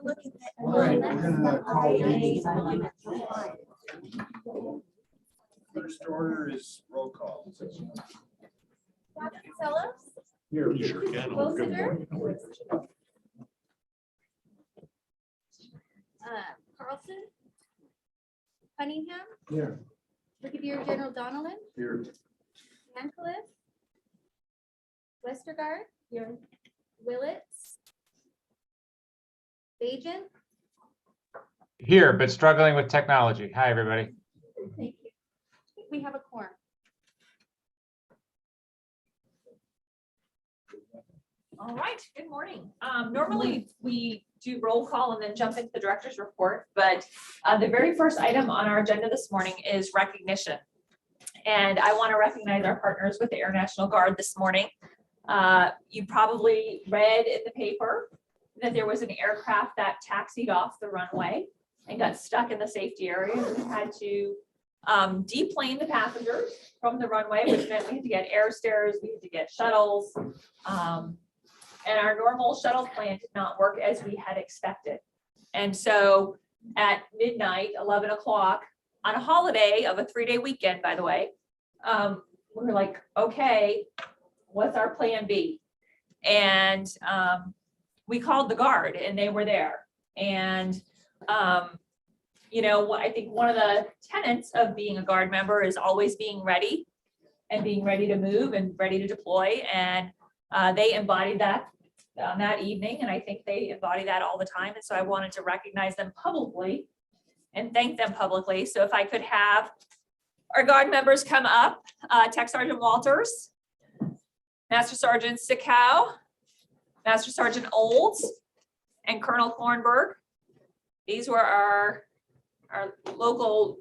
look at that. All right, we're gonna call. First order is roll call. Here. Sure can. Good morning. Carlson, Cunningham, Here. Brigadier General Donnellan, Here. Ancliffe, Westergaard, Willits, Bajan. Here, but struggling with technology. Hi, everybody. Thank you. We have a quorum. All right, good morning. Normally we do roll call and then jump into the director's report, but the very first item on our agenda this morning is recognition. And I want to recognize our partners with the Air National Guard this morning. You probably read in the paper that there was an aircraft that taxied off the runway and got stuck in the safety area. We had to deplane the passengers from the runway, which meant we had to get air stairs, we had to get shuttles. And our normal shuttle plan did not work as we had expected. And so at midnight, 11 o'clock, on a holiday of a 3-day weekend, by the way, we were like, okay, what's our plan B? And we called the Guard and they were there. And, you know, I think one of the tenets of being a Guard member is always being ready and being ready to move and ready to deploy. And they embodied that on that evening, and I think they embody that all the time. And so I wanted to recognize them publicly and thank them publicly. So if I could have our Guard members come up, Tech Sergeant Walters, Master Sergeant Sikow, Master Sergeant Olds, and Colonel Kornberg. These were our local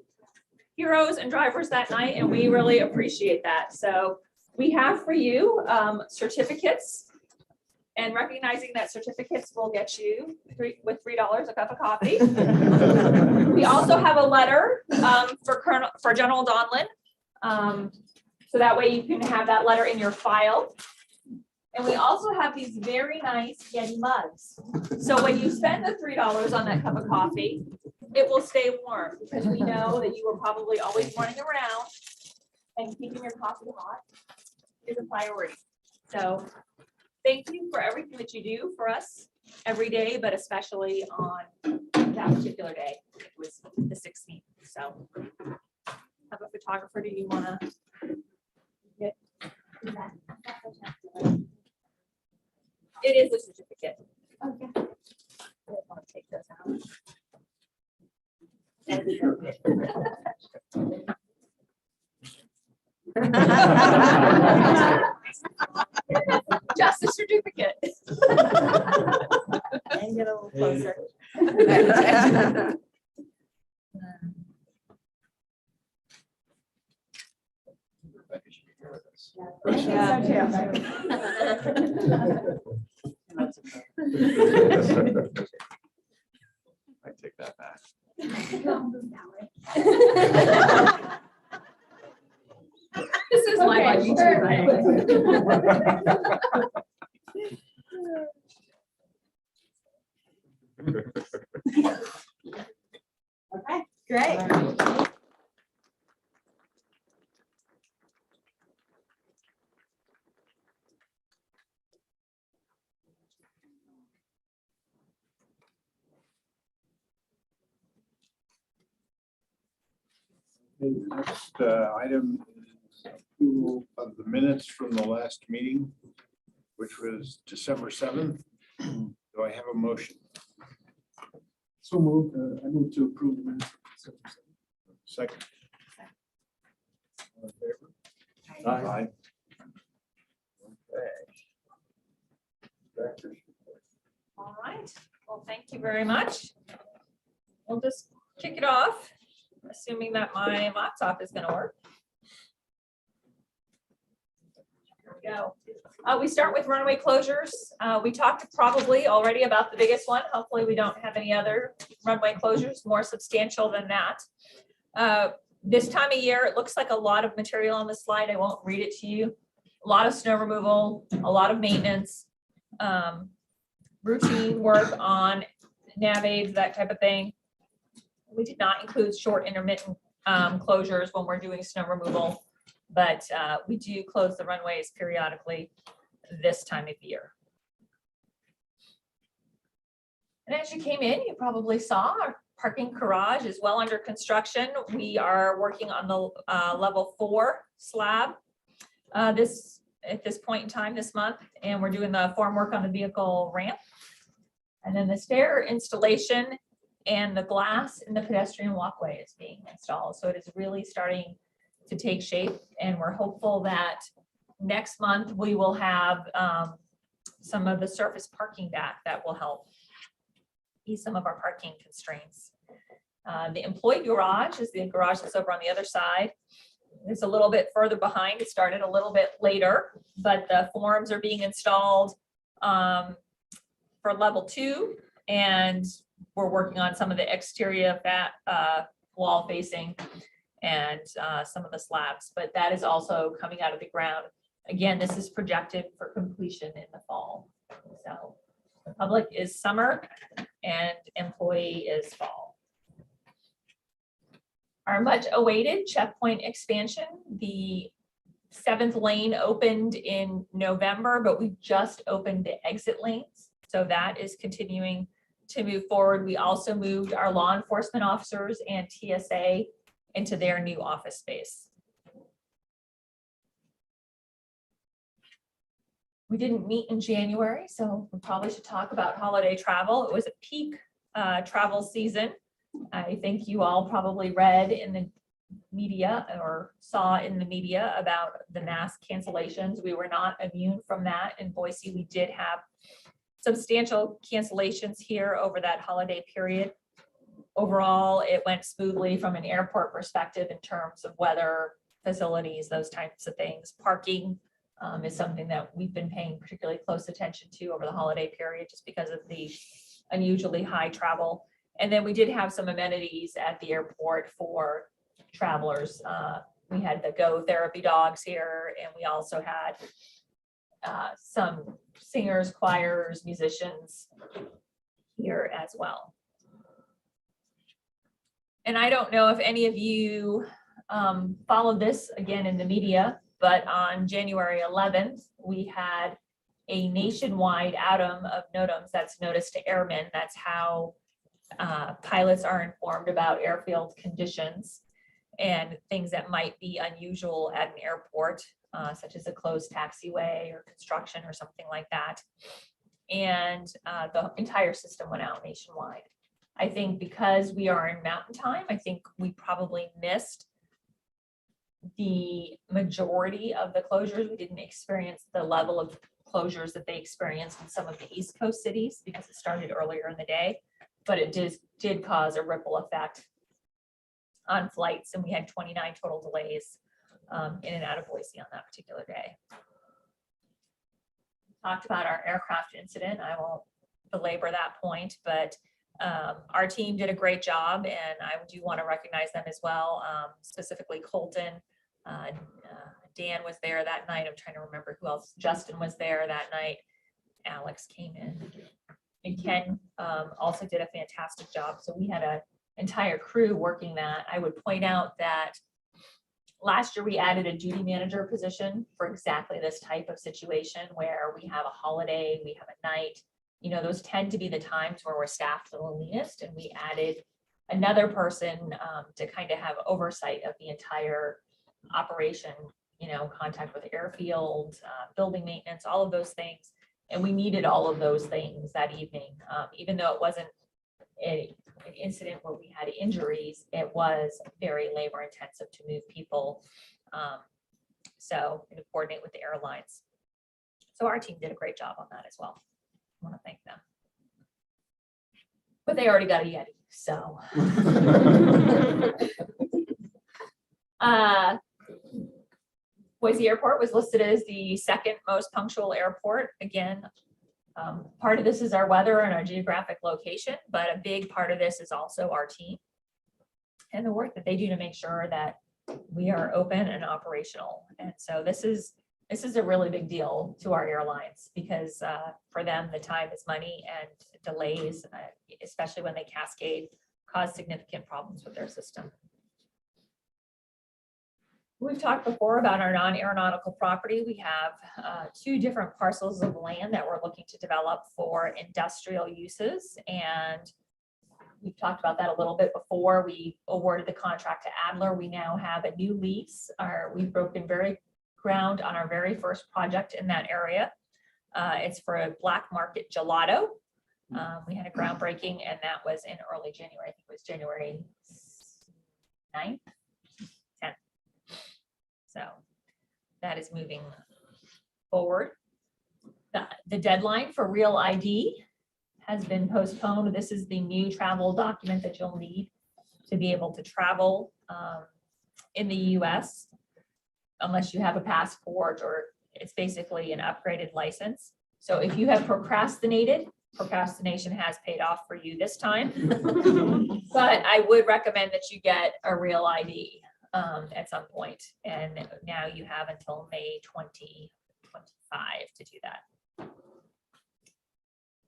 heroes and drivers that night, and we really appreciate that. So we have for you certificates, and recognizing that certificates will get you with $3 a cup of coffee. We also have a letter for General Donlin, so that way you can have that letter in your file. And we also have these very nice Yeti mugs. So when you spend the $3 on that cup of coffee, it will stay warm, because we know that you are probably always running around, and keeping your coffee hot is a priority. So thank you for everything that you do for us every day, but especially on that particular day. It was the 16th. So have a photographer. Do you want to get that? It is a certificate. Okay. I want to take this out. Just a certificate. And get a little closer. I take that back. This is live on YouTube, Okay, great. The next item is approval of the minutes from the last meeting, which was December 7th. Do I have a motion? So moved. I move to approve the minutes. Second. All in favor? Aye. Okay. Director's report. All right. Well, thank you very much. We'll just kick it off, assuming that my laptop is going to work. Here we go. We start with runway closures. We talked probably already about the biggest one. Hopefully we don't have any other runway closures more substantial than that. This time of year, it looks like a lot of material on the slide. I won't read it to you. A lot of snow removal, a lot of maintenance, routine work on nav aids, that type of thing. We did not include short intermittent closures when we're doing snow removal, but we do close the runways periodically this time of year. And as you came in, you probably saw our parking garage is well under construction. We are working on the level 4 slab at this point in time this month, and we're doing the form work on the vehicle ramp. And then the stair installation and the glass in the pedestrian walkway is being installed. So it is really starting to take shape, and we're hopeful that next month we will have some of the surface parking back that will help ease some of our parking constraints. The employee garage is the garage that's over on the other side. It's a little bit further behind. It started a little bit later, but the forms are being installed for level 2, and we're working on some of the exterior wall facing and some of the slabs, but that is also coming out of the ground. Again, this is projected for completion in the fall. So the public is summer and employee is fall. Our much awaited checkpoint expansion, the 7th lane opened in November, but we just opened the exit lanes. So that is continuing to move forward. We also moved our law enforcement officers and TSA into their new office space. We didn't meet in January, so we probably should talk about holiday travel. It was a peak travel season. I think you all probably read in the media or saw in the media about the mass cancellations. We were not immune from that. In Boise, we did have substantial cancellations here over that holiday period. Overall, it went smoothly from an airport perspective in terms of weather, facilities, those types of things. Parking is something that we've been paying particularly close attention to over the holiday period, just because of the unusually high travel. And then we did have some amenities at the airport for travelers. We had the Go Therapy dogs here, and we also had some singers, choirs, musicians here as well. And I don't know if any of you followed this again in the media, but on January 11th, we had a nationwide outage of NOTAMs, that's notice to airmen. That's how pilots are informed about airfield conditions and things that might be unusual at an airport, such as a closed taxiway or construction or something like that. And the entire system went out nationwide. I think because we are in mountain time, I think we probably missed the majority of the closures. We didn't experience the level of closures that they experienced in some of the East Coast cities because it started earlier in the day, but it did cause a ripple effect on flights, and we had 29 total delays in and out of Boise on that particular day. Talked about our aircraft incident. I won't belabor that point, but our team did a great job, and I do want to recognize them as well, specifically Colton. Dan was there that night. I'm trying to remember who else. Justin was there that night. Alex came in. And Ken also did a fantastic job. So we had an entire crew working that. I would point out that last year we added a duty manager position for exactly this type of situation where we have a holiday, we have a night. You know, those tend to be the times where we're staffed the leanest, and we added another person to kind of have oversight of the entire operation, you know, contact with the airfield, building maintenance, all of those things. And we needed all of those things that evening. Even though it wasn't an incident where we had injuries, it was very labor intensive to move people. So to coordinate with the airlines. So our team did a great job on that as well. I want to thank them. But they already got a Yeti, so. Boise Airport was listed as the second most punctual airport. Again, part of this is our weather and our geographic location, but a big part of this is also our team and the work that they do to make sure that we are open and operational. And so this is This is a really big deal to our airlines because for them, the time is money, and delays, especially when they cascade, cause significant problems with their system. We've talked before about our non-aeronautical property. We have 2 different parcels of land that we're looking to develop for industrial uses. And we've talked about that a little bit before. We awarded the contract to Adler. We now have a new lease. We've broken ground on our very first project in that area. It's for a black market gelato. We had a groundbreaking, and that was in early January. I think it was January 9th. So that is moving forward. The deadline for Real ID has been postponed. This is the new travel document that you'll need to be able to travel in the US, unless you have a passport, or it's basically an upgraded license. So if you have procrastinated, procrastination has paid off for you this time. But I would recommend that you get a Real ID at some point. And now you have until May 2025 to do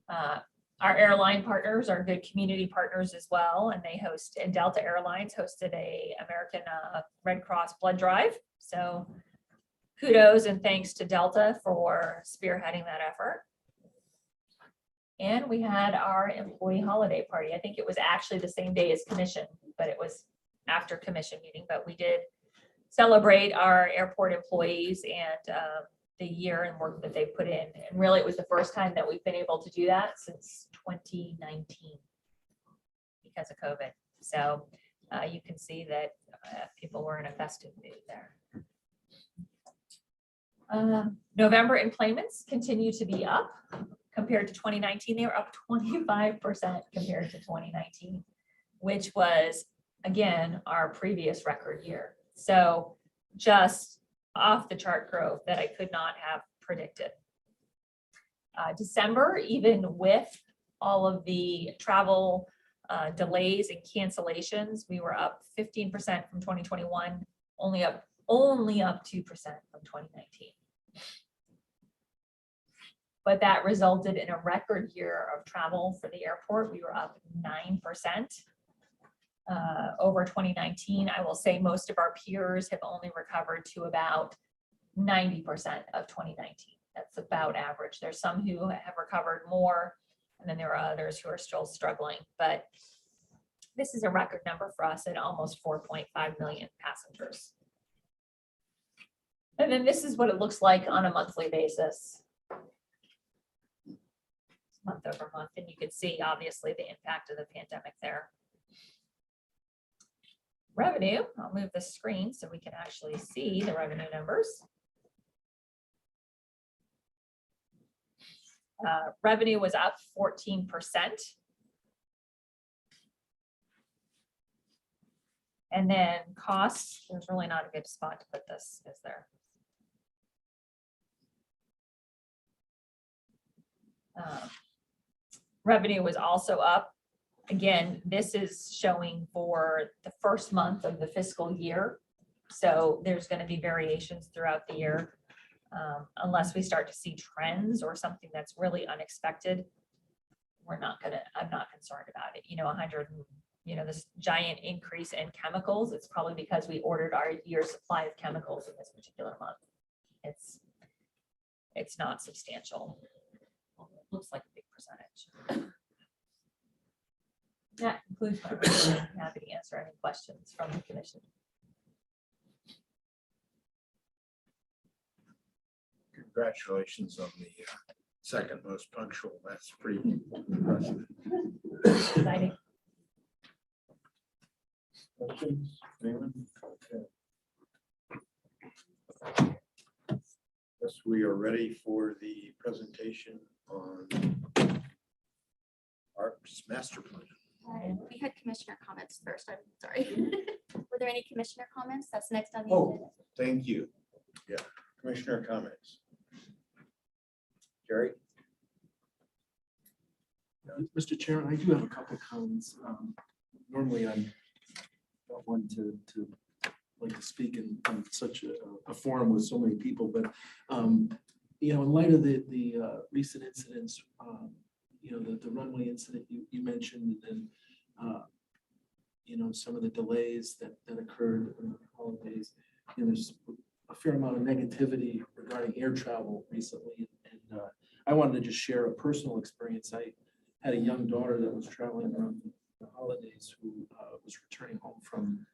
that. Our airline partners are good community partners as well, and and Delta Airlines hosted a American Red Cross blood drive. So kudos and thanks to Delta for spearheading that effort. And we had our employee holiday party. I think it was actually the same day as commission, but it was after commission meeting, but we did celebrate our airport employees and the year and work that they put in. And really, it was the first time that we've been able to do that since 2019 because of COVID. So you can see that people were in a festive mood there. November employments continue to be up compared to 2019. They were up 25% compared to 2019, which was, again, our previous record year. So just off the chart growth that I could not have predicted. December, even with all of the travel delays and cancellations, we were up 15% from 2021, only up 2% from 2019. But that resulted in a record year of travel for the airport. We were up 9%. Over 2019, I will say most of our peers have only recovered to about 90% of 2019. That's about average. There's some who have recovered more, and then there are others who are still struggling. But this is a record number for us at almost 4.5 million passengers. And then this is what it looks like on a monthly basis, month over month, and you can see obviously the impact of the pandemic there. Revenue, I'll move the screen so we can actually see the revenue numbers. Revenue was up 14%. And then costs, there's really not a good spot to put this, is there? Revenue was also up. Again, this is showing for the first month of the fiscal year. So there's going to be variations throughout the year. Unless we start to see trends or something that's really unexpected, I'm not concerned about it. 100, this giant increase in chemicals, it's probably because we ordered our year's supply of chemicals in this particular month. It's not substantial. Well, it looks like a big percentage. That concludes my report. I'm happy to answer any questions from the commission. Congratulations on the second most punctual. That's pretty impressive. Exciting. Questions? Anyone? Okay. Yes, we are ready for the presentation on ARP's master plan. We had commissioner comments first. I'm sorry. Were there any commissioner comments? That's next on the Oh, agenda. thank you. Yeah, commissioner comments. Jerry? Mr. Chair, I do have a couple of comments. Normally I don't want to like to speak in such a forum with so many people, but you know, in light of the recent incidents, you know, the runway incident you mentioned, and you know, some of the delays that occurred in the holidays, you know, there's a fair amount of negativity regarding air travel recently, and I wanted to just share a personal experience. I had a young daughter that was traveling around the holidays who was returning home from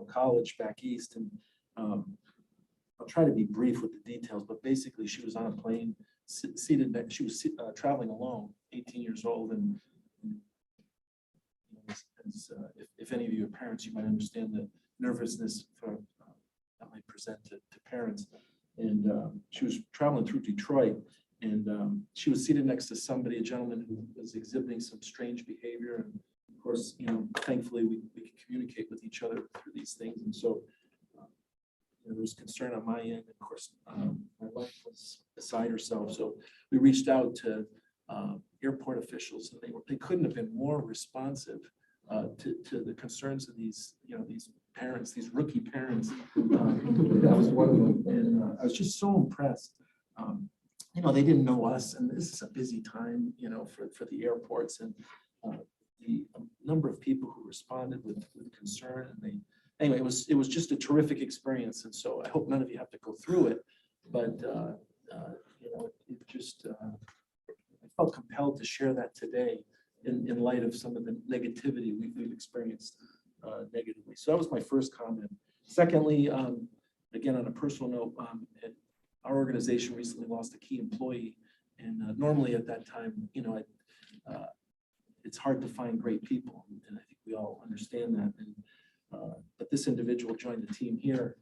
college back east, and I'll try to be brief with the details, but basically she was on a plane seated next, she was traveling alone, 18 years old, and you know, if any of you are parents, you might understand the nervousness that might present to parents. And she was traveling through Detroit, and she was seated next to somebody, a gentleman who was exhibiting some strange behavior. And of course, you know, thankfully we can communicate with each other through these things. And so you know, there was concern on my end. Of course, my wife was beside herself. So we reached out to airport officials, and they couldn't have been more responsive to the concerns of these, you know, these parents, these rookie parents. That was one of them, and I was just so impressed. You know, they didn't know us, and this is a busy time, you know, for the airports, and the number of people who responded with concern, and they. Anyway, it was just a terrific experience, and so I hope none of you have to go through it. But you know, it just I felt compelled to share that today in light of some of the negativity we've experienced negatively. So that was my first comment. Secondly, again on a personal note, our organization recently lost a key employee, and normally at that time, you know, it's hard to find great people, and I think we all understand that. And but this individual joined the team here,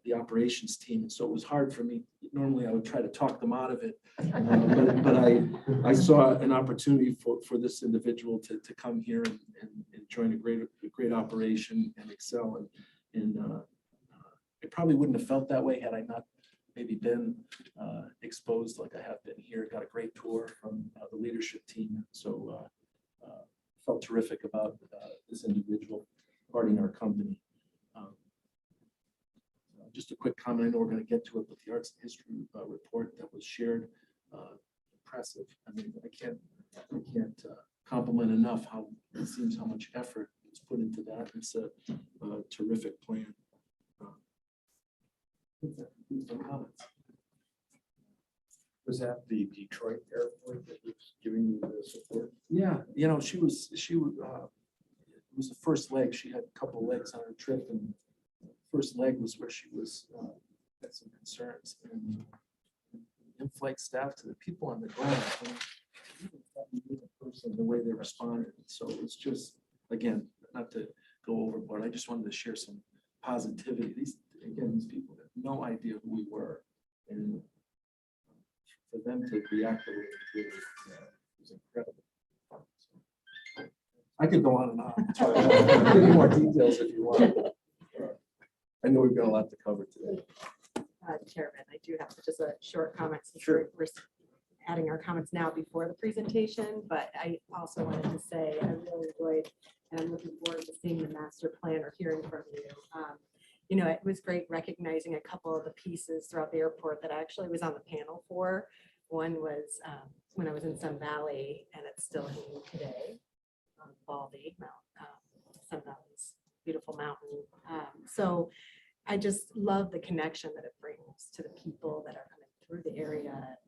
the operations team, and so it was hard for me. Normally, I would try to talk them out of it, but I saw an opportunity for this individual to come here and join a great operation and excel. And I probably wouldn't have felt that way had I not maybe been exposed like I have been here. Got a great tour from the leadership team, so felt terrific about this individual parting our company. Just a quick comment, I know we're going to get to it, but the arts and history report that was shared, impressive. I mean, I can't compliment enough how it seems how much effort is put into that. It's a terrific plan. Some comments. Was that the Detroit airport that was giving you the support? Yeah, you know, it was the first leg. She had a couple legs on her trip, and the first leg was where she was had some concerns. And in-flight staff to the people on the ground, the way they responded. So it's just, again, not to go overboard. I just wanted to share some positivity. These people had no idea who we were, and for them to react the way they did was incredible. I could go on and on. I'll give you more details if you want. I know we've got a lot to cover today. Chairman, I do have just a short comment since we're adding our comments now before the presentation, but I also wanted to say I really enjoyed, and I'm looking forward to seeing the master plan or hearing from you. You know, it was great recognizing a couple of the pieces throughout the airport that I actually was on the panel for. One was when I was in Sun Valley, and it's still hanging today. Baldy, Sun Valley's beautiful mountain. So I just love the connection that it brings to the people that are coming through the area.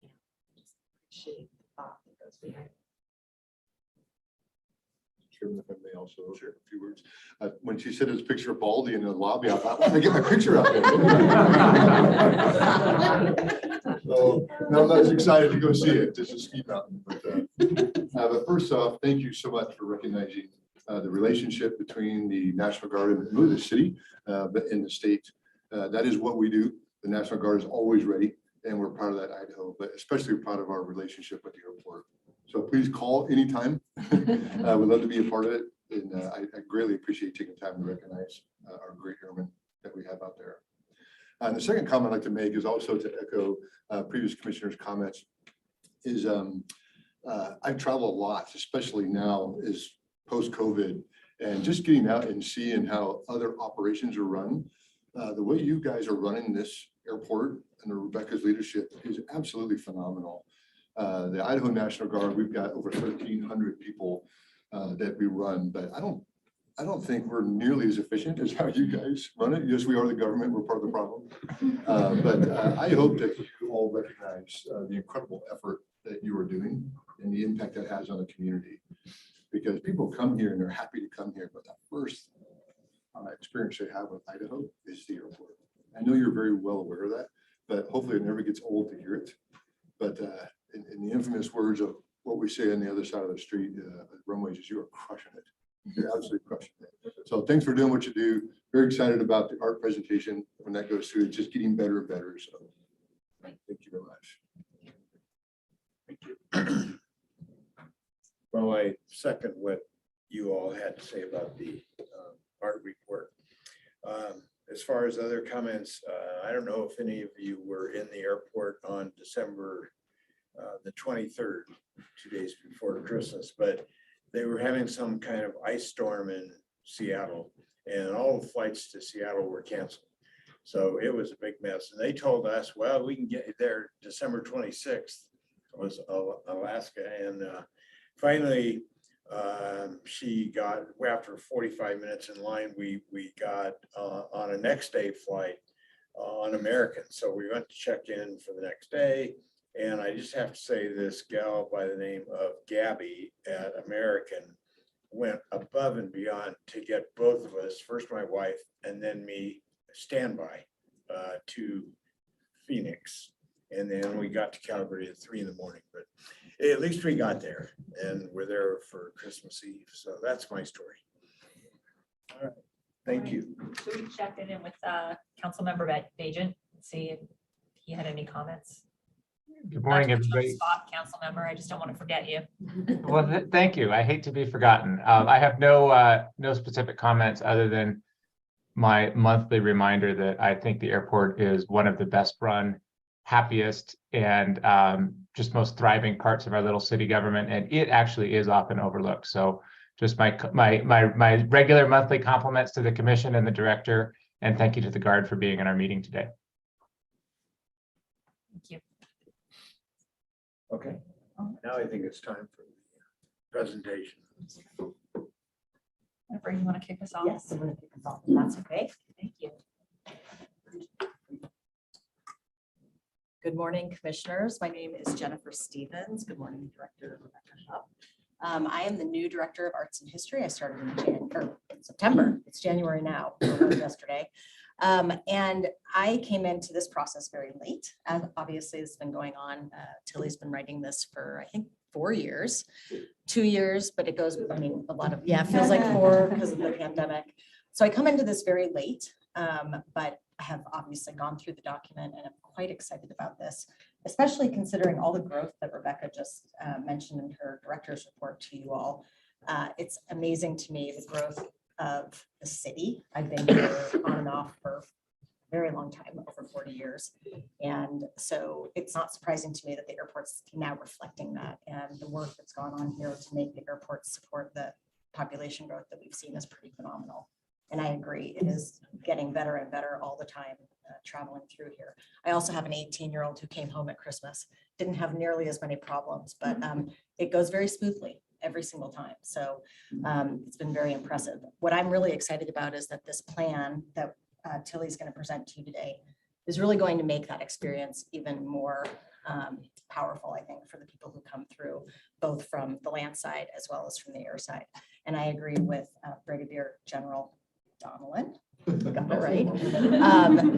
You know, just appreciate the thought that goes behind it. Chairman, if I may also share a few words. When she said it was a picture of Baldy in the lobby, I thought, I get my picture out there. So now I'm not as excited to go see it. This is Ski Mountain. But first off, thank you so much for recognizing the relationship between the National Guard and the city, but in the state. That is what we do. The National Guard is always ready, and we're proud of that, Idaho, but especially proud of our relationship with the airport. So please call anytime. We'd love to be a part of it. And I greatly appreciate taking time to recognize our great airmen that we have out there. The second comment I'd like to make is also to echo previous commissioners' comments is I travel a lot, especially now is post-COVID. And just getting out and seeing how other operations are run, the way you guys are running this airport under Rebecca's leadership is absolutely phenomenal. The Idaho National Guard, we've got over 1,300 people that we run, but I don't think we're nearly as efficient as how you guys run it. Yes, we are the government, we're part of the problem. But I hope that you all recognize the incredible effort that you are doing and the impact that has on the community. Because people come here and they're happy to come here, but the first experience they have with Idaho is the airport. I know you're very well aware of that, but hopefully it never gets old to hear it. But in the infamous words of what we say on the other side of the street, Runways, is you are crushing it. You're absolutely crushing it. So thanks for doing what you do. Very excited about the art presentation when that goes through. It's just getting better and better. So thank you very much. Thank you. Well, I second what you all had to say about the art report. As far as other comments, I don't know if any of you were in the airport on December the 23rd, 2 days before Christmas, but they were having some kind of ice storm in Seattle, and all the flights to Seattle were canceled. So it was a big mess. And they told us, well, we can get you there December 26th was Alaska. And finally, she got, after 45 minutes in line, we got on a next day flight on American. So we went to check in for the next day. And I just have to say, this gal by the name of Gabby at American went above and beyond to get both of us, first my wife and then me, standby to Phoenix. And then we got to Calgary at 3 in the morning, but at least we got there and we're there for Christmas Eve. So that's my story. All right, thank you. Should we check in with Councilmember Bajent, see if he had any comments? Good morning, Not to put you on the everybody. spot, council member, I just don't want to forget you. Well, thank you. I hate to be forgotten. I have no specific comments other than my monthly reminder that I think the airport is one of the best run, happiest, and just most thriving parts of our little city government, and it actually is often overlooked. So just my regular monthly compliments to the commission and the director, and thank you to the Guard for being in our meeting today. Thank you. Okay, now I think it's time for the presentation. Jennifer, you want to kick us off? Yes, I'm going to kick us off. That's okay. Thank you. Good morning, commissioners. My name is Jennifer Stevens. Good morning, Director Rebecca Shupp. I am the new Director of Arts and History. I started in September. It's January now, yesterday. And I came into this process very late. Obviously, it's been going on. Tilly's been writing this for, I think, 4 years, 2 years, but it goes, I mean, a lot of, yeah, it feels like 4 because of the pandemic. So I come into this very late, but I have obviously gone through the document and I'm quite excited about this, especially considering all the growth that Rebecca just mentioned in her director's report to you all. It's amazing to me, the growth of the city. I've been here on and off for a very long time, over 40 years. And so it's not surprising to me that the airport's now reflecting that, and the work that's gone on here to make the airport support the population growth that we've seen is pretty phenomenal. And I agree, it is getting better and better all the time traveling through here. I also have an 18-year-old who came home at Christmas, didn't have nearly as many problems, but it goes very smoothly every single time. So it's been very impressive. What I'm really excited about is that this plan that Tilly's going to present to you today is really going to make that experience even more powerful, I think, for the people who come through, both from the land side as well as from the air side. And I agree with Brigadier General Donnellan, got it right,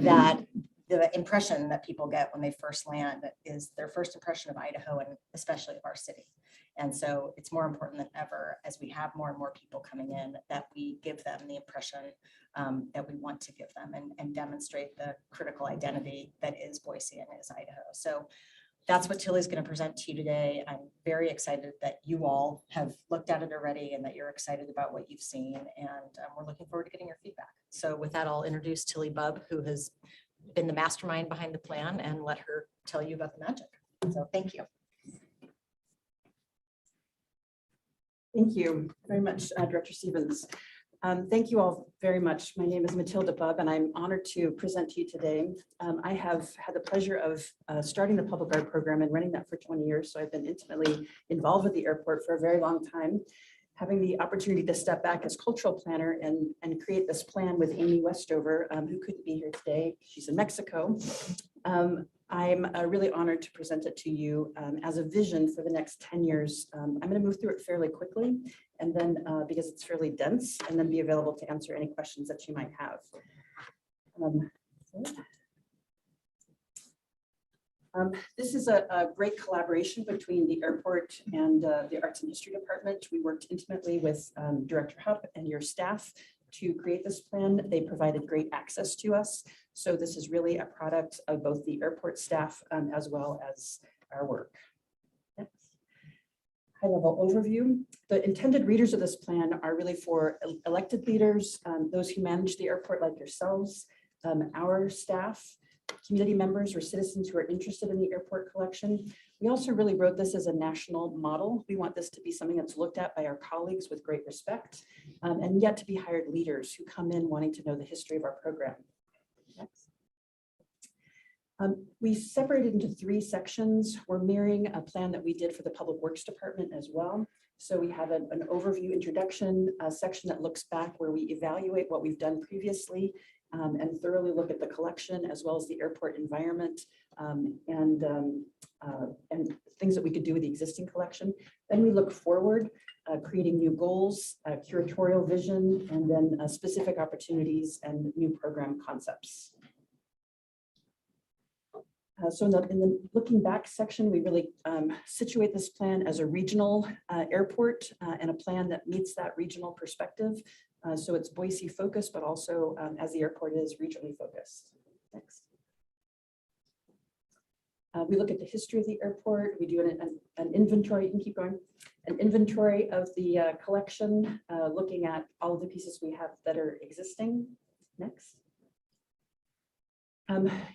that the impression that people get when they first land is their first impression of Idaho and especially of our city. And so it's more important than ever, as we have more and more people coming in, that we give them the impression that we want to give them and demonstrate the critical identity that is Boise and is Idaho. So that's what Tilly's going to present to you today. I'm very excited that you all have looked at it already and that you're excited about what you've seen. And we're looking forward to getting your feedback. So with that, I'll introduce Tilly Bubb, who has been the mastermind behind the plan, and let her tell you about the magic. So thank you. Thank you very much, Director Stevens. Thank you all very much. My name is Matilda Bubb, and I'm honored to present to you today. I have had the pleasure of starting the public art program and running that for 20 years, so I've been intimately involved with the airport for a very long time. Having the opportunity to step back as cultural planner and create this plan with Amy Westover, who couldn't be here today. She's in Mexico. I'm really honored to present it to you as a vision for the next 10 years. I'm going to move through it fairly quickly, and then because it's fairly dense, and then be available to answer any questions that you might have. This is a great collaboration between the airport and the Arts and History Department. We worked intimately with Director Hupp and your staff to create this plan. They provided great access to us. So this is really a product of both the airport staff as well as our work. Next. High-level overview. The intended readers of this plan are really for elected leaders, those who manage the airport like yourselves, our staff, community members or citizens who are interested in the airport collection. We also really wrote this as a national model. We want this to be something that's looked at by our colleagues with great respect, and yet to be hired leaders who come in wanting to know the history of our program. Next. We separated into 3 sections. We're mirroring a plan that we did for the Public Works Department as well. So we have an overview introduction section that looks back where we evaluate what we've done previously and thoroughly look at the collection as well as the airport environment and things that we could do with the existing collection. Then we look forward, creating new goals, curatorial vision, and then specific opportunities and new program concepts. So in the looking back section, we really situate this plan as a regional airport and a plan that meets that regional perspective. So it's Boise focused, but also as the airport is regionally focused. Next. We look at the history of the airport. We do an inventory, you can keep going, an inventory of the collection, looking at all of the pieces we have that are existing. Next.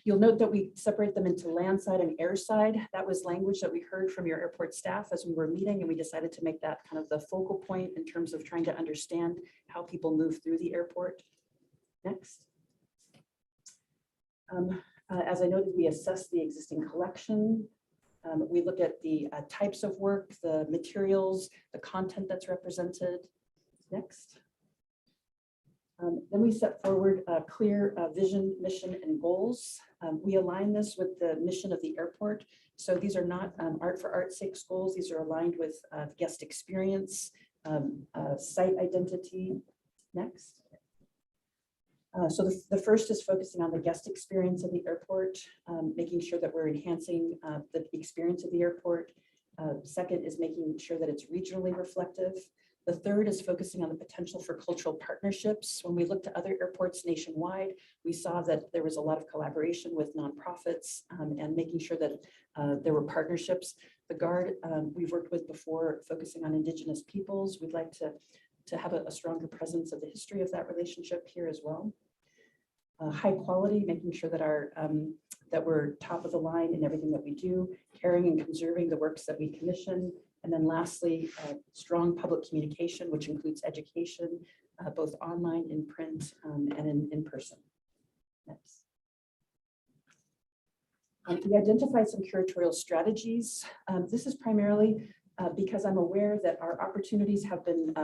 You'll note that we separate them into landside and airside. That was language that we heard from your airport staff as we were meeting, and we decided to make that kind of the focal point in terms of trying to understand how people move through the airport. Next. As I noted, we assess the existing collection. We look at the types of work, the materials, the content that's represented. Next. Then we set forward a clear vision, mission, and goals. We align this with the mission of the airport. So these are not art for art's sake goals. These are aligned with guest experience, site identity. Next. So the first is focusing on the guest experience of the airport, making sure that we're enhancing the experience of the airport. Second is making sure that it's regionally reflective. The third is focusing on the potential for cultural partnerships. When we looked at other airports nationwide, we saw that there was a lot of collaboration with nonprofits and making sure that there were partnerships. The Guard we've worked with before, focusing on Indigenous peoples. We'd like to have a stronger presence of the history of that relationship here as well. High quality, making sure that that we're top of the line in everything that we do, caring and conserving the works that we commission. And then lastly, strong public communication, which includes education, both online, in print, and in person. Next. We identified some curatorial strategies. This is primarily because I'm aware that our opportunities have been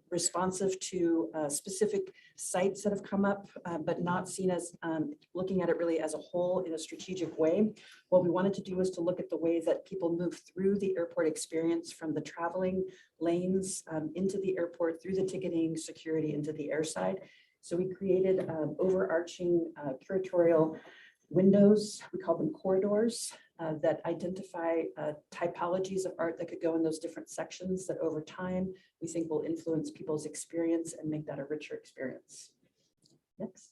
responsive to specific sites that have come up, but not seen as looking at it really as a whole in a strategic way. What we wanted to do was to look at the ways that people move through the airport experience from the traveling lanes into the airport, through the ticketing, security, into the airside. So we created overarching curatorial windows, we call them corridors, that identify typologies of art that could go in those different sections that over time we think will influence people's experience and make that a richer experience. Next.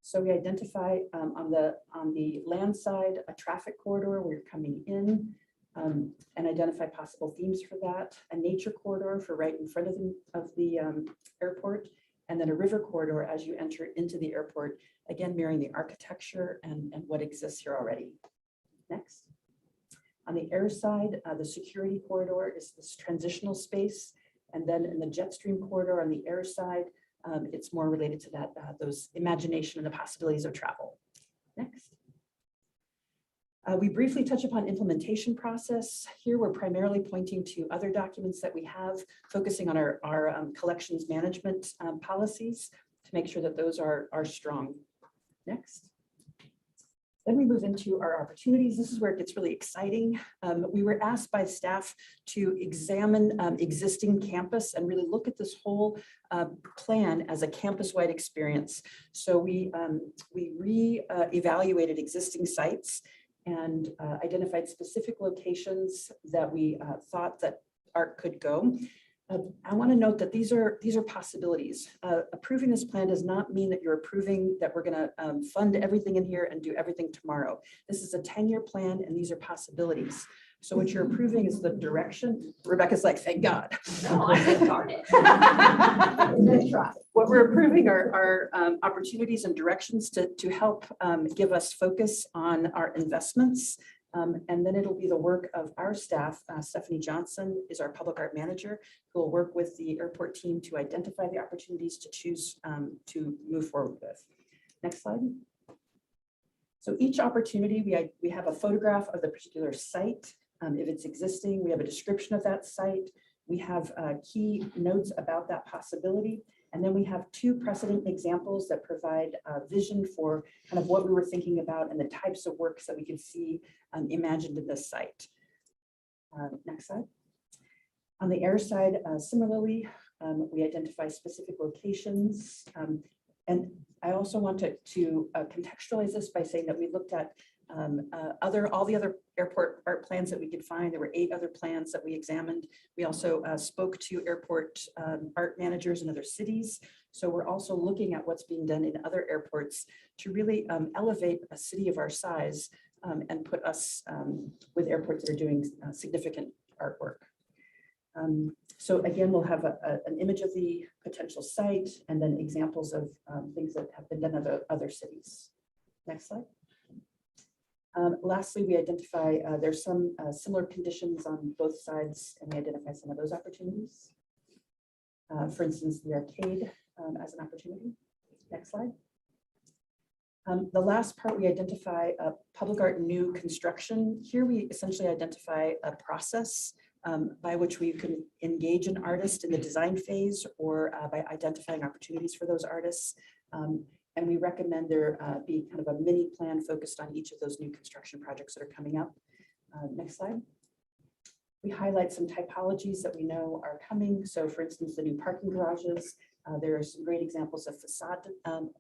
So we identify on the land side a traffic corridor where you're coming in and identify possible themes for that, a nature corridor for right in front of the airport, and then a river corridor as you enter into the airport, again, mirroring the architecture and what exists here already. Next. On the air side, the security corridor is this transitional space, And then in the jet stream corridor on the air side, it's more related to that, those imagination and the possibilities of travel. Next. We briefly touch upon implementation process. Here, we're primarily pointing to other documents that we have, focusing on our collections management policies to make sure that those are strong. Next. Then we move into our opportunities. This is where it gets really exciting. We were asked by staff to examine existing campus and really look at this whole plan as a campus-wide experience. So we re-evaluated existing sites and identified specific locations that we thought that ARC could go. I want to note that these are possibilities. Approving this plan does not mean that you're approving that we're going to fund everything in here and do everything tomorrow. This is a 10-year plan and these are possibilities. So what you're approving is the direction. Rebecca's like, thank God. No, I said darn it. What we're approving are opportunities and directions to help give us focus on our investments. And then it'll be the work of our staff. Stephanie Johnson is our public art manager, who will work with the airport team to identify the opportunities to choose to move forward with. Next slide. So each opportunity, we have a photograph of the particular site. If it's existing, we have a description of that site. We have key notes about that possibility. And then we have 2 precedent examples that provide a vision for kind of what we were thinking about and the types of works that we could see imagined in this site. Next slide. On the air side, similarly, we identify specific locations. And I also want to contextualize this by saying that we looked at all the other airport art plans that we could find. There were 8 other plans that we examined. We also spoke to airport art managers in other cities. So we're also looking at what's being done in other airports to really elevate a city of our size and put us with airports that are doing significant artwork. So again, we'll have an image of the potential site and then examples of things that have been done in other cities. Next slide. Lastly, we identify there's some similar conditions on both sides, and we identify some of those opportunities. For instance, the arcade as an opportunity. Next slide. The last part, we identify public art new construction. Here we essentially identify a process by which we can engage an artist in the design phase or by identifying opportunities for those artists. And we recommend there be kind of a mini plan focused on each of those new construction projects that are coming up. Next slide. We highlight some typologies that we know are coming. So for instance, the new parking garages, there are some great examples of facade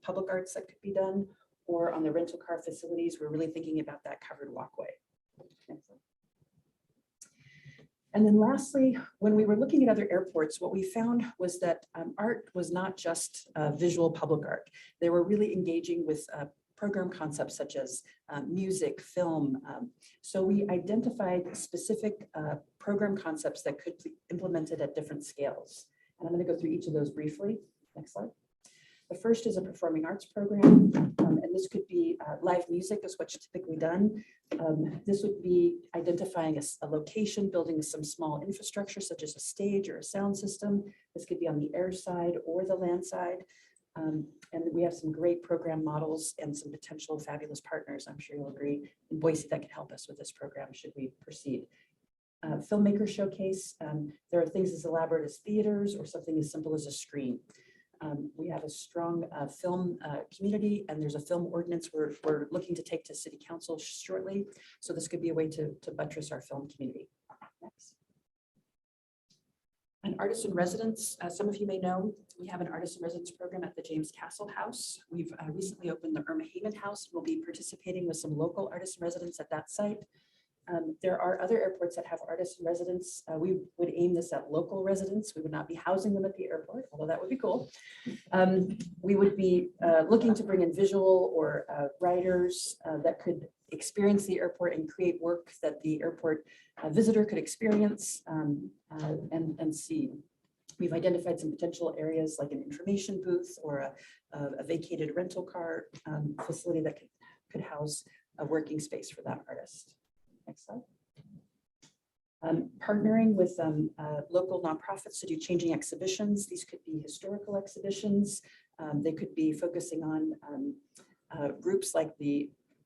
public arts that could be done, or on the rental car facilities, we're really thinking about that covered walkway. Next slide. And then lastly, when we were looking at other airports, what we found was that art was not just visual public art. They were really engaging with program concepts such as music, film. So we identified specific program concepts that could be implemented at different scales. And I'm going to go through each of those briefly. Next slide. The first is a performing arts program, and this could be live music is what's typically done. This would be identifying a location, building some small infrastructure such as a stage or a sound system. This could be on the air side or the land side. And we have some great program models and some potential fabulous partners, I'm sure you'll agree, in Boise that could help us with this program should we proceed. Filmmaker showcase, there are things as elaborate as theaters or something as simple as a screen. We have a strong film community, and there's a film ordinance we're looking to take to City Council shortly. So this could be a way to buttress our film community. Next. An artist in residence, some of you may know, we have an artist in residence program at the James Castle House. We've recently opened the Irma Heyman House. We'll be participating with some local artists in residence at that site. There are other airports that have artists in residence. We would aim this at local residents. We would not be housing them at the airport, although that would be cool. We would be looking to bring in visual or writers that could experience the airport and create work that the airport visitor could experience and see. We've identified some potential areas like an information booth or a vacated rental car facility that could house a working space for that artist. Next slide. Partnering with local nonprofits to do changing exhibitions. These could be historical exhibitions. They could be focusing on groups like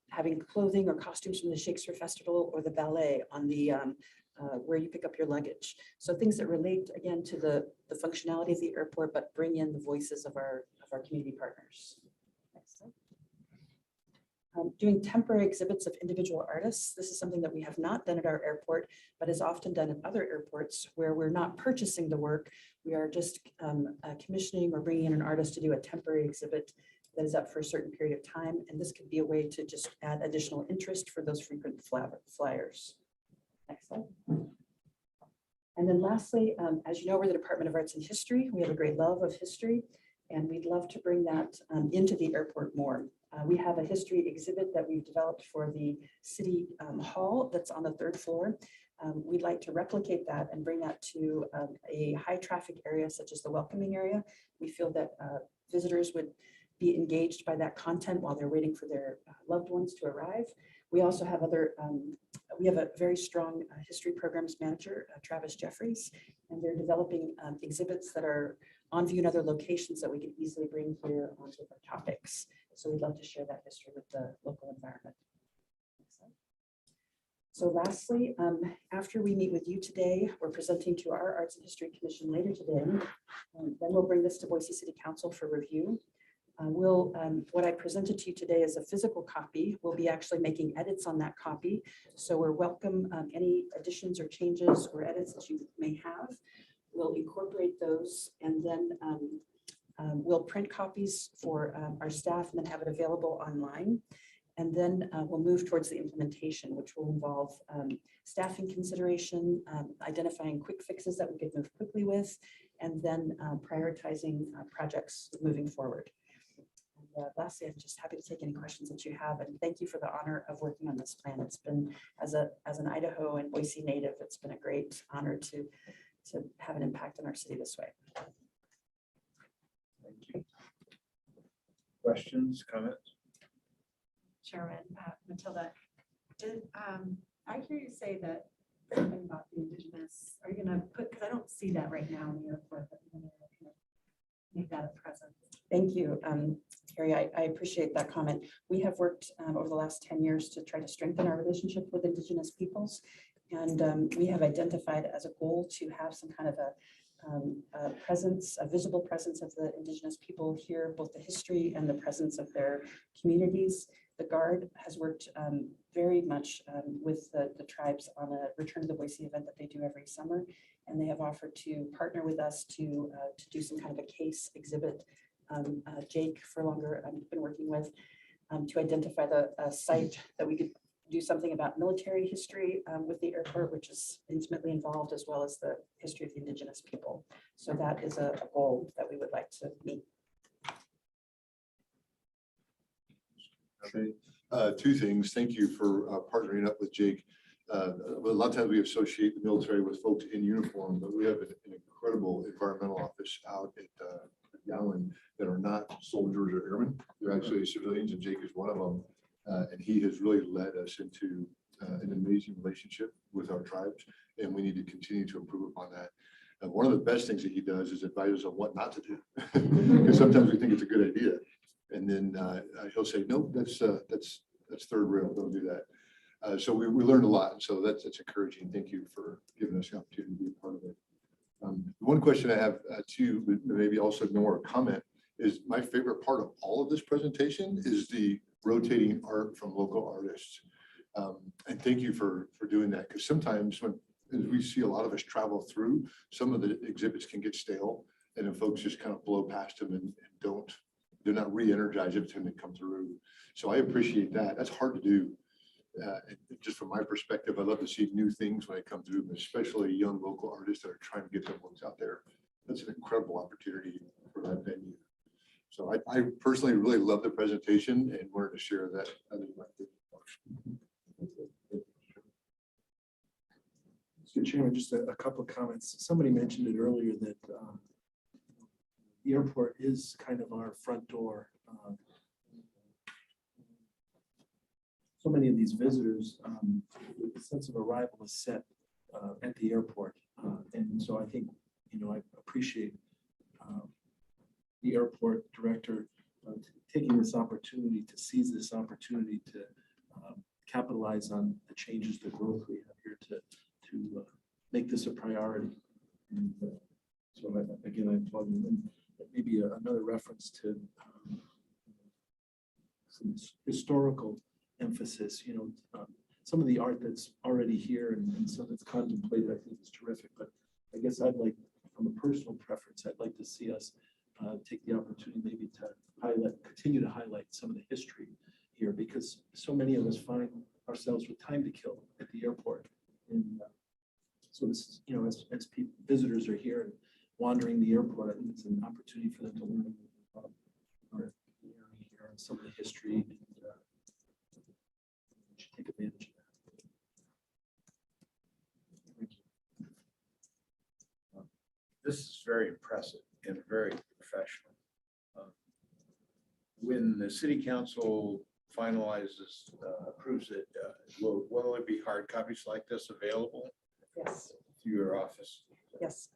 having clothing or costumes from the Shakespeare Festival or the ballet on the where you pick up your luggage. So things that relate again to the functionality of the airport, but bring in the voices of our community partners. Next slide. Doing temporary exhibits of individual artists. This is something that we have not done at our airport, but is often done at other airports where we're not purchasing the work. We are just commissioning or bringing in an artist to do a temporary exhibit that is up for a certain period of time. And this could be a way to just add additional interest for those frequent flyers. Next slide. And then lastly, as you know, we're the Department of Arts and History. We have a great love of history, and we'd love to bring that into the airport more. We have a history exhibit that we've developed for the city hall that's on the 3rd floor. We'd like to replicate that and bring that to a high traffic area such as the welcoming area. We feel that visitors would be engaged by that content while they're waiting for their loved ones to arrive. We also have we have a very strong history programs manager, Travis Jeffries, and they're developing exhibits that are on view in other locations that we can easily bring here on different topics. So we'd love to share that history with the local environment. So lastly, after we meet with you today, we're presenting to our Arts and History Commission later today. Then we'll bring this to Boise City Council for review. What I presented to you today is a physical copy. We'll be actually making edits on that copy. So we're welcome any additions or changes or edits that you may have. We'll incorporate those, and then we'll print copies for our staff and then have it available online. And then we'll move towards the implementation, which will involve staffing consideration, identifying quick fixes that we could move quickly with, and then prioritizing projects moving forward. And lastly, I'm just happy to take any questions that you have, and thank you for the honor of working on this plan. It's been, as an Idaho and Boise native, it's been a great honor to have an impact on our city this way. Thank you. Questions, comments? Chairman Matilda, I hear you say that something about the indigenous, are you gonna put, because I don't see that right now in the airport, but you're gonna make that a presence. Thank you, Carrie. I appreciate that comment. We have worked over the last 10 years to try to strengthen our relationship with Indigenous peoples. And we have identified as a goal to have some kind of a presence, a visible presence of the Indigenous people here, both the history and the presence of their communities. The Guard has worked very much with the tribes on a Return to the Boise event that they do every summer. And they have offered to partner with us to do some kind of a case exhibit. Jake Furlonger, I've been working with to identify the site that we could do something about military history with the airport, which is intimately involved, as well as the history of the Indigenous people. So that is a goal that we would like to meet. Okay. Two things. Thank you for partnering up with Jake. A lot of times we associate the military with folks in uniform, but we have an incredible environmental office out at Allen that are not soldiers or airmen. They're actually civilians, and Jake is one of them. And he has really led us into an amazing relationship with our tribes, and we need to continue to improve upon that. One of the best things that he does is advise us on what not to do, because sometimes we think it's a good idea, and then he'll say, "No, that's third rail. Don't do that." So we learned a lot, and so that's encouraging. Thank you for giving us the opportunity to be a part of it. One question I have too, but maybe also more a comment, is my favorite part of all of this presentation is the rotating art from local artists. And thank you for doing that, because sometimes when as we see a lot of us travel through, some of the exhibits can get stale, and then folks just kind of blow past them and they're not re-energized every time they come through. So I appreciate that. That's hard to do. And just from my perspective, I love to see new things when I come through, especially young local artists that are trying to get their works out there. That's an incredible opportunity for that venue. So I personally really love the presentation and wanted to share that. Mr. Chairman, just a couple of comments. Somebody mentioned it earlier that the airport is kind of our front door. So many of these visitors, the sense of arrival is set at the airport. And so I think, I appreciate the airport director taking this opportunity to seize this opportunity to capitalize on the changes, the growth we have here to make this a priority. And so again, I applaud you. And maybe another reference to some historical emphasis, some of the art that's already here and some that's contemplated, I think is terrific. But I guess I'd like, from a personal preference, I'd like to see us take the opportunity maybe to continue to highlight some of the history here, because so many of us find ourselves with time to kill at the airport. And so this is, as people, visitors are here and wandering the airport, I think it's an opportunity for them to learn about our area here and some of the history. And we should take advantage of that. Thank you. This is very impressive and very professional. When the city council finalizes, approves it, will there be hard copies like this available Yes. through your office? Yes,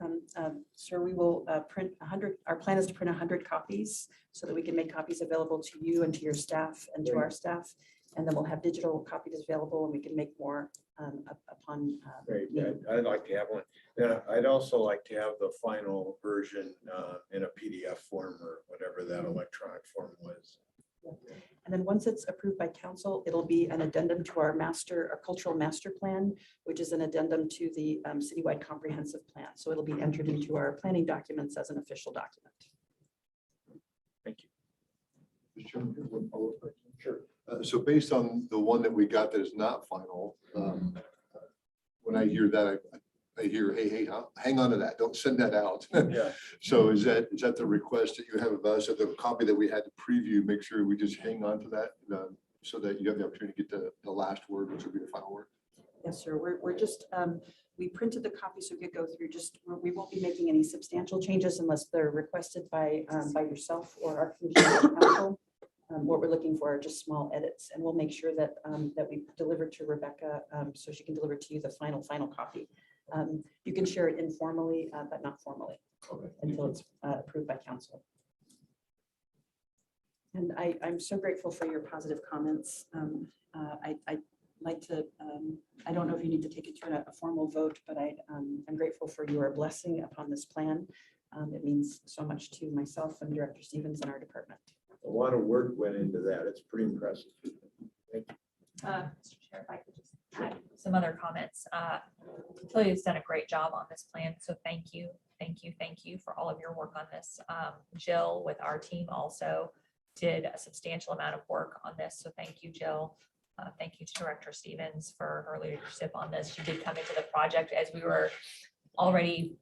sir, we will print 100, our plan is to print 100 copies so that we can make copies available to you and to your staff and to our staff. And then we'll have digital copies available and we can make more upon. Great, need. I'd like to have one. I'd also like to have the final version in a PDF form or whatever that electronic form was. And then once it's approved by council, it'll be an addendum to our cultural master plan, which is an addendum to the citywide comprehensive plan. So it'll be entered into our planning documents as an official document. Thank you. Mr. Chairman, one follow-up question. Sure. So based on the one that we got that is not final, when I hear that, I hear, hey, hang on to that. Don't send that out. Yeah. So is that the request that you have of us, or the copy that we had to preview, make sure we just hang on to that so that you have the opportunity to get the last word, which will be the final word? Yes, sir. We're just, we printed the copy so we could go through we won't be making any substantial changes unless they're requested by yourself or our commission or council. What we're looking for are just small edits, and we'll make sure that we deliver to Rebecca so she can deliver to you the final copy. You can share it informally, but not formally until it's approved by council. And I'm so grateful for your positive comments. I'd like to, I don't know if you need to take it to a formal vote, but I'm grateful for your blessing upon this plan. It means so much to myself and Director Stevens and our department. A lot of work went into that. It's pretty impressive. Thank you. Mr. Chair, if I could just add some other comments. Tilly has done a great job on this plan, so thank you for all of your work on this. Jill with our team also did a substantial amount of work on this, so thank you, Jill. Thank you to Director Stevens for her leadership on this. She did come into the project as we were already,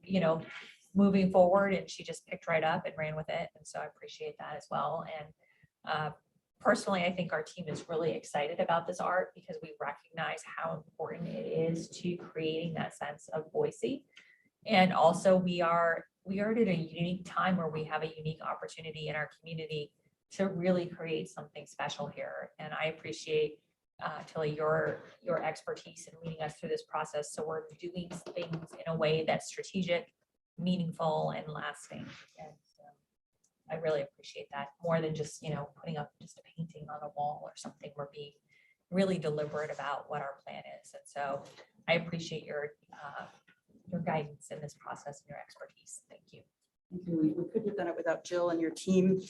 moving forward, and she just picked right up and ran with it, and so I appreciate that as well. And personally, I think our team is really excited about this art because we recognize how important it is to creating that sense of Boise. And also we are at a unique time where we have a unique opportunity in our community to really create something special here. And I appreciate Tilly, your expertise in leading us through this process. So we're doing things in a way that's strategic, meaningful, and lasting. And I really appreciate that more than just, putting up just a painting on a wall or something. We're being really deliberate about what our plan is. And so I appreciate your guidance in this process and your expertise. Thank you. Thank you. We couldn't have done it without Jill and your team.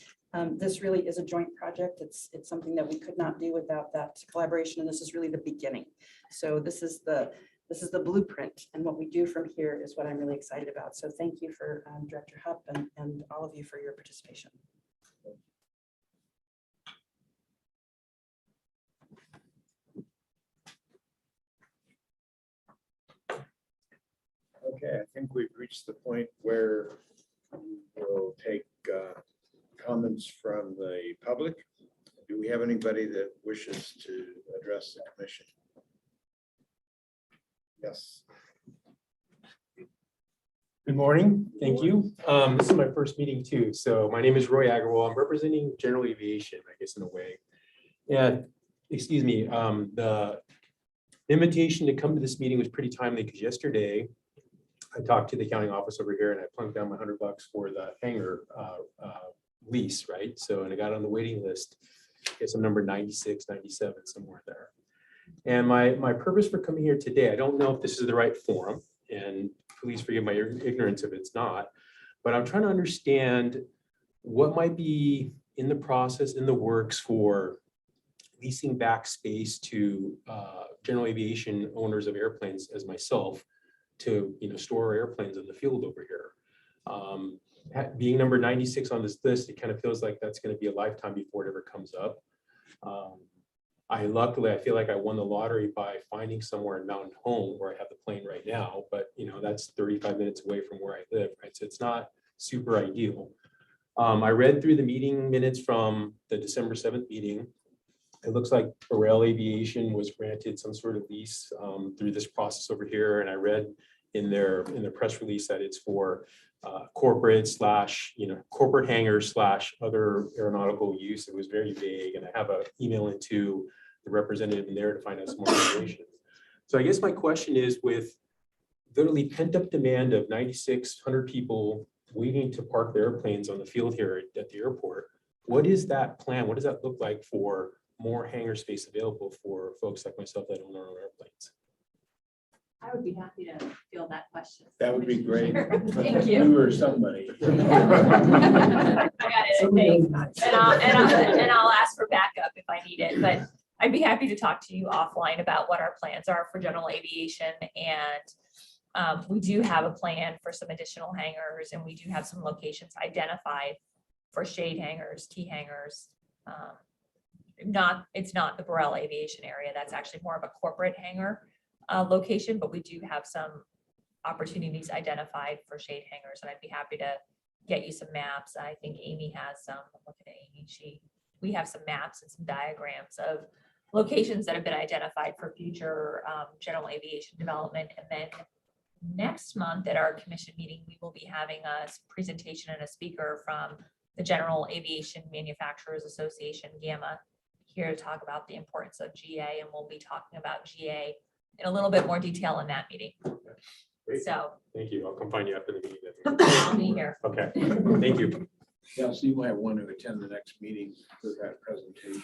This really is a joint project. It's something that we could not do without that collaboration. And this is really the beginning. So this is the blueprint, and what we do from here is what I'm really excited about. So thank you for Director Hupp and all of you for your participation. Okay, I think we've reached the point where we'll take comments from the public. Do we have anybody that wishes to address the commission? Yes. Good morning. Thank you. This is my first meeting too. So my name is Roy Agarwal. I'm representing General Aviation, I guess, in a way. And excuse me, the invitation to come to this meeting was pretty timely because yesterday I talked to the accounting office over here and I plunked down my $100 for the hangar lease, right? So, and I got on the waiting list. I guess I'm number 96, 97, somewhere there. And my purpose for coming here today, I don't know if this is the right forum, and please forgive my ignorance if it's not, but I'm trying to understand what might be in the process, in the works for leasing back space to general aviation owners of airplanes as myself to, store airplanes in the field over here. Being number 96 on this list, it kind of feels like that's going to be a lifetime before it ever comes up. Luckily, I feel like I won the lottery by finding somewhere in Mountain Home where I have the plane right now, but that's 35 minutes away from where I live, right? So it's not super ideal. I read through the meeting minutes from the December 7th meeting. It looks like Burrell Aviation was granted some sort of lease through this process over here. And I read in their press release that it's for corporate hangar / other aeronautical use. It was very vague. And I have an email into the representative in there to find out some more information. So I guess my question is, with literally pent up demand of 9,600 people waiting to park their airplanes on the field here at the airport, what is that plan? What does that look like for more hangar space available for folks like myself that own our own airplanes? I would be happy to field that question. That would be great. Thank you. You or somebody. I got it, I think. And I'll ask for backup if I need it, but I'd be happy to talk to you offline about what our plans are for general aviation. And we do have a plan for some additional hangars, and we do have some locations identified for shade hangars, T hangars. It's not the Burrell Aviation area. That's actually more of a corporate hangar location, but we do have some opportunities identified for shade hangars, and I'd be happy to get you some maps. I think Amy has some. I'm looking at Amy. We have some maps and some diagrams of locations that have been identified for future general aviation development. And then next month at our commission meeting, we will be having a presentation and a speaker from the General Aviation Manufacturers Association, GAMA, here to talk about the importance of GA, and we'll be talking about GA in a little bit more detail in that meeting. Great. So Thank you. I'll come find you after the meeting then. I'll be here. Okay, thank you. Yeah, so you might want to attend the next meeting for that presentation.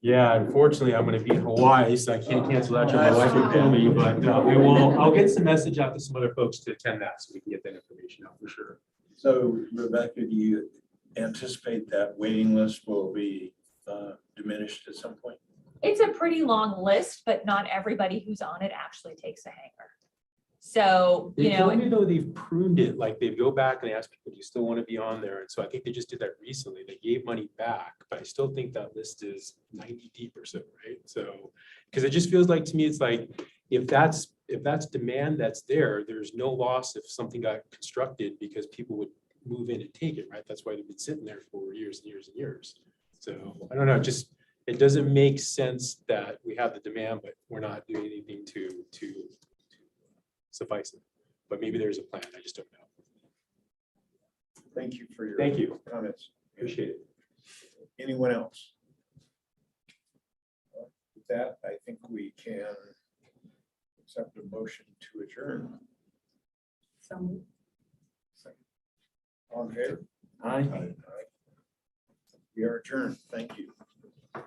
Yeah, unfortunately, I'm going to be in Hawaii, so I can't cancel that trip. My wife and family, but I'll get some message out to some other folks to attend that so we can get that information out for sure. So Rebecca, do you anticipate that waiting list will be diminished at some point? It's a pretty long list, but not everybody who's on it actually takes a hanger. So, They told me though they've pruned it, like they go back and ask people, do you still want to be on there? And so I think they just did that recently. They gave money back, but I still think that list is 90 deep or so, right? So, because it just feels like to me, it's like, if that's demand that's there, there's no loss if something got constructed because people would move in and take it, right? That's why they've been sitting there for years and years and years. So I don't know, just, it doesn't make sense that we have the demand, but we're not doing anything to suffice it. But maybe there's a plan, I just don't know. Thank you for your Thank you. comments. Appreciate it. Anyone else? With that, I think we can accept a motion to adjourn. So All in favor? Aye. Aye. We are adjourned. Thank you.